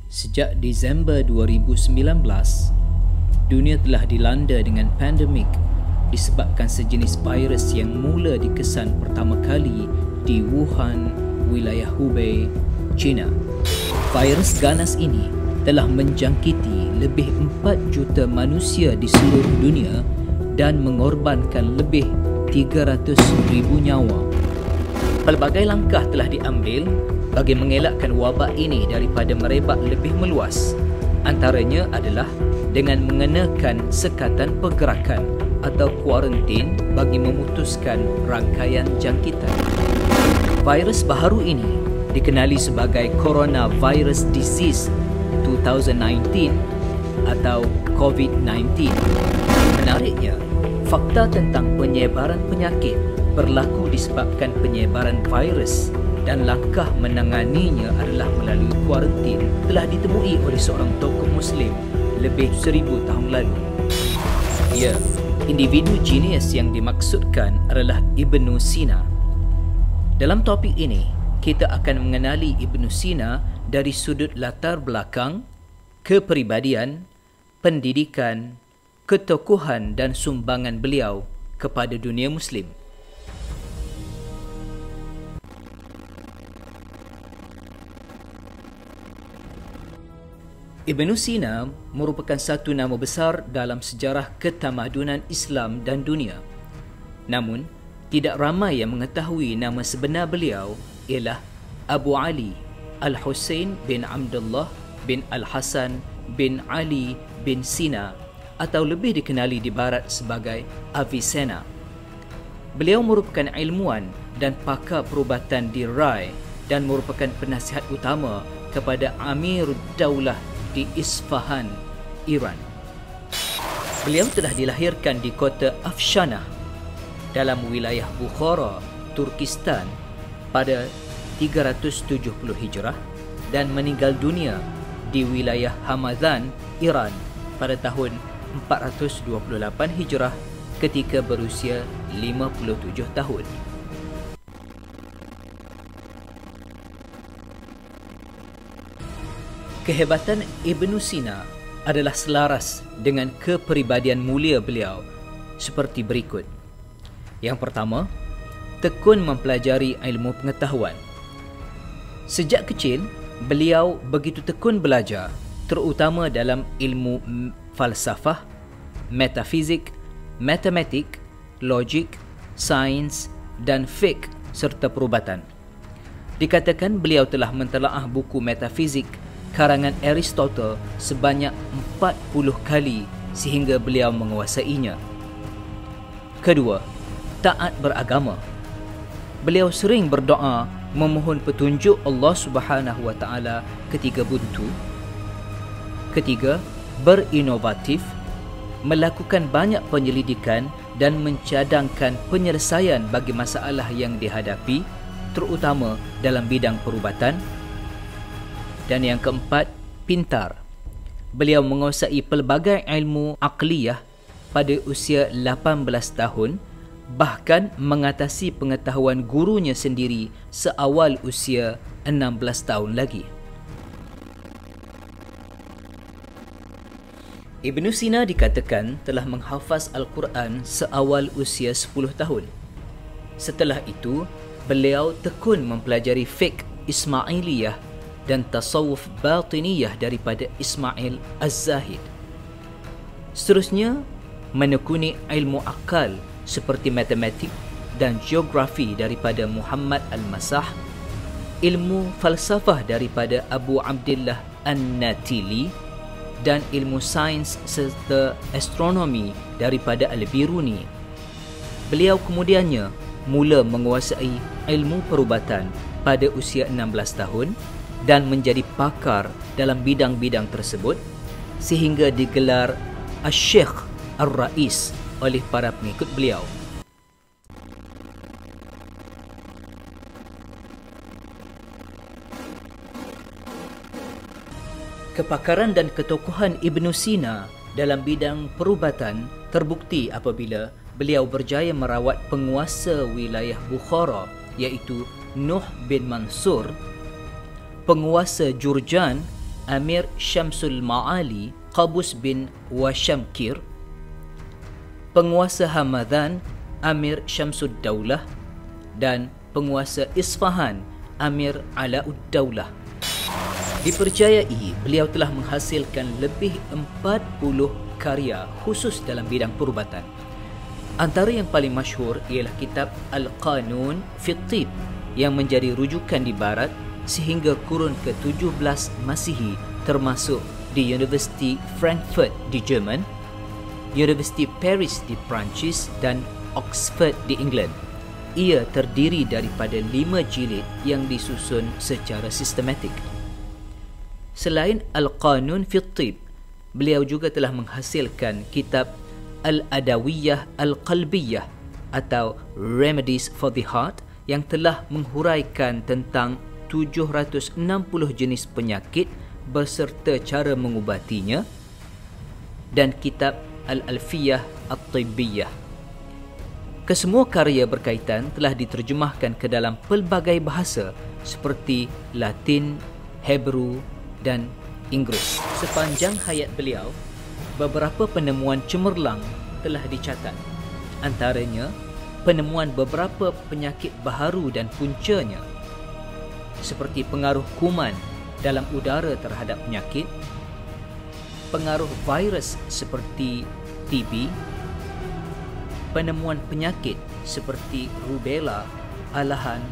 Sejak Disember 2019, dunia telah dilanda dengan pandemik disebabkan sejenis virus yang mula dikesan pertama kali di Wuhan, wilayah Hubei, China. Virus ganas ini telah menjangkiti lebih 4 juta manusia di seluruh dunia dan mengorbankan lebih 300,000 nyawa. Pelbagai langkah telah diambil bagi mengelakkan wabak ini daripada merebak lebih meluas. Antaranya adalah dengan mengenakan sekatan pergerakan atau kuarantin bagi memutuskan rangkaian jangkitan. Virus baharu ini dikenali sebagai Coronavirus Disease 2019 atau COVID-19. Menariknya, fakta tentang penyebaran penyakit berlaku disebabkan penyebaran virus dan langkah menanganinya adalah melalui kuarantin telah ditemui oleh seorang tokoh Muslim lebih 1000 tahun lalu. Ya, individu genius yang dimaksudkan adalah Ibn Sina. Dalam topik ini, kita akan mengenali Ibn Sina dari sudut latar belakang, kepribadian, pendidikan, ketokohan dan sumbangan beliau kepada dunia Muslim. Ibn Sina merupakan satu nama besar dalam sejarah ketamadunan Islam dan dunia. Namun, tidak ramai yang mengetahui nama sebenar beliau ialah Abu Ali Al-Husain bin Abdullah bin Al-Hasan bin Ali bin Sina atau lebih dikenali di barat sebagai Avicenna. Beliau merupakan ilmuwan dan pakar perubatan di Rai dan merupakan penasihat utama kepada Amir Daulah di Isfahan, Iran. Beliau telah dilahirkan di kota Afshanah dalam wilayah Bukhara, Turkistan pada 370 Hijrah dan meninggal dunia di wilayah Hamadan, Iran pada tahun 428 Hijrah ketika berusia 57 tahun. Kehebatan Ibn Sina adalah selaras dengan kepribadian mulia beliau seperti berikut. Yang pertama, tekun mempelajari ilmu pengetahuan. Sejak kecil, beliau begitu tekun belajar, terutama dalam ilmu falsafah, metafizik, matematik, logik, sains dan fiqh serta perubatan. Dikatakan beliau telah mentelaah buku metafizik karangan Aristotle sebanyak 40 kali sehingga beliau menguasainya. Kedua, taat beragama. Beliau sering berdoa memohon petunjuk Allah Subhanahu wa taala ketika buntu. Ketiga, berinovatif, melakukan banyak penyelidikan dan mencadangkan penyelesaian bagi masalah yang dihadapi, terutama dalam bidang perubatan. Dan yang keempat, pintar. Beliau menguasai pelbagai ilmu aqliyah pada usia 18 tahun, bahkan mengatasi pengetahuan gurunya sendiri seawal usia 16 tahun lagi. Ibn Sina dikatakan telah menghafaz Al-Quran seawal usia 10 tahun. Setelah itu, beliau tekun mempelajari fiqh Ismailiyah dan tasawuf batiniyah daripada Ismail Az-Zahid. Seterusnya, menekuni ilmu akal seperti matematik dan geografi daripada Muhammad Al-Masah, ilmu falsafah daripada Abu Abdillah An-Natili dan ilmu sains serta astronomi daripada Al-Biruni. Beliau kemudiannya mula menguasai ilmu perubatan pada usia 16 tahun dan menjadi pakar dalam bidang-bidang tersebut sehingga digelar Asy-Syaikh Ar-Rais oleh para pengikut beliau. Kepakaran dan ketokohan Ibn Sina dalam bidang perubatan terbukti apabila beliau berjaya merawat penguasa wilayah Bukhara iaitu Nuh bin Mansur, penguasa Jurjan Amir Syamsul Ma'ali Qabus bin Washamkir, penguasa Hamadan Amir Syamsud Daulah, dan penguasa Isfahan Amir Alauddin Daulah. Dipercayai beliau telah menghasilkan lebih 40 karya khusus dalam bidang perubatan. Antara yang paling masyhur ialah kitab Al-Qanun fi Tib yang menjadi rujukan di barat sehingga kurun ke-17 Masihi, termasuk di University Frankfurt di Jerman, University Paris di Perancis dan Oxford di England. Ia terdiri daripada 5 jilid yang disusun secara sistematik. Selain Al-Qanun fi Tib, beliau juga telah menghasilkan kitab Al-Adawiyah Al-Qalbiyah atau Remedies for the Heart yang telah menghuraikan tentang 760 jenis penyakit beserta cara mengubatinya, dan kitab Al-Alfiyah At-Tibbiyah. Kesemua karya berkaitan telah diterjemahkan ke dalam pelbagai bahasa seperti Latin, Hebrew dan Inggeris. Sepanjang hayat beliau, beberapa penemuan cemerlang telah dicatat. Antaranya, penemuan beberapa penyakit baharu dan puncanya seperti pengaruh kuman dalam udara terhadap penyakit, pengaruh virus seperti TB, penemuan penyakit seperti rubella, alahan,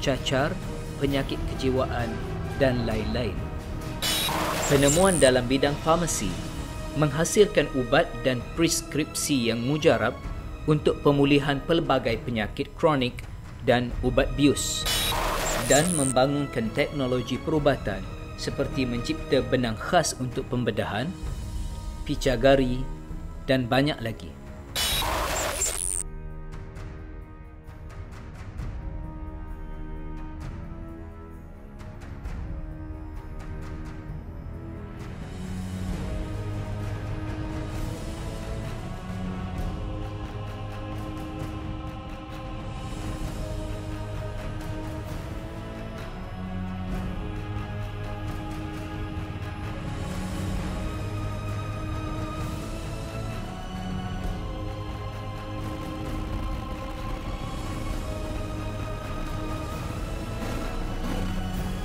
cacar, penyakit kejiwaan dan lain-lain. Penemuan dalam bidang farmasi menghasilkan ubat dan preskripsi yang mujarab untuk pemulihan pelbagai penyakit kronik dan ubat bius, dan membangunkan teknologi perubatan seperti mencipta benang khas untuk pembedahan, picagari dan banyak lagi.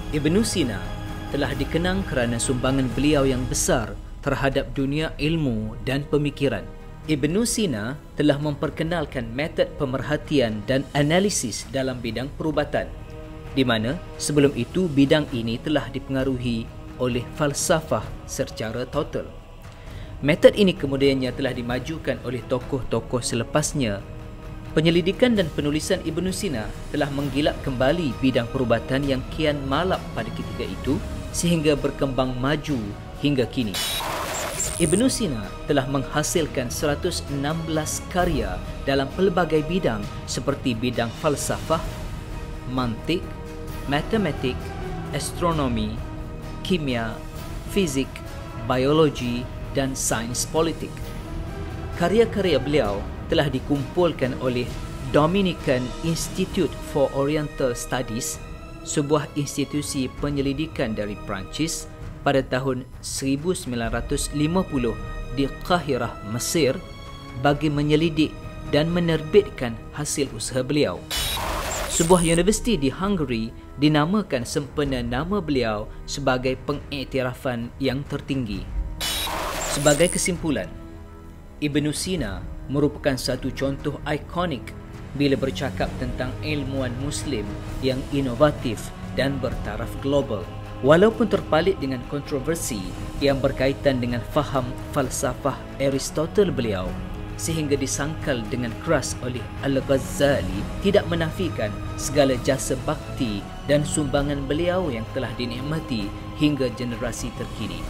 Ibn Sina telah dikenang kerana sumbangan beliau yang besar terhadap dunia ilmu dan pemikiran. Ibn Sina telah memperkenalkan metod pemerhatian dan analisis dalam bidang perubatan, di mana sebelum itu bidang ini telah dipengaruhi oleh falsafah secara total. Metod ini kemudiannya telah dimajukan oleh tokoh-tokoh selepasnya. Penyelidikan dan penulisan Ibn Sina telah menggilap kembali bidang perubatan yang kian malap pada ketika itu sehingga berkembang maju hingga kini. Ibn Sina telah menghasilkan 116 karya dalam pelbagai bidang seperti bidang falsafah, mantik, matematik, astronomi, kimia, fizik, biologi dan sains politik. Karya-karya beliau telah dikumpulkan oleh Dominican Institute for Oriental Studies, sebuah institusi penyelidikan dari Perancis, pada tahun 1950 di Qahirah, Mesir, bagi menyelidik dan menerbitkan hasil usaha beliau. Sebuah universiti di Hungary dinamakan sempena nama beliau sebagai pengiktirafan yang tertinggi. Sebagai kesimpulan, Ibn Sina merupakan satu contoh ikonik bila bercakap tentang ilmuwan Muslim yang inovatif dan bertaraf global. Walaupun terpalit dengan kontroversi yang berkaitan dengan faham falsafah Aristotle beliau sehingga disangkal dengan keras oleh Al-Ghazali, tidak menafikan segala jasa bakti dan sumbangan beliau yang telah dinikmati hingga generasi terkini.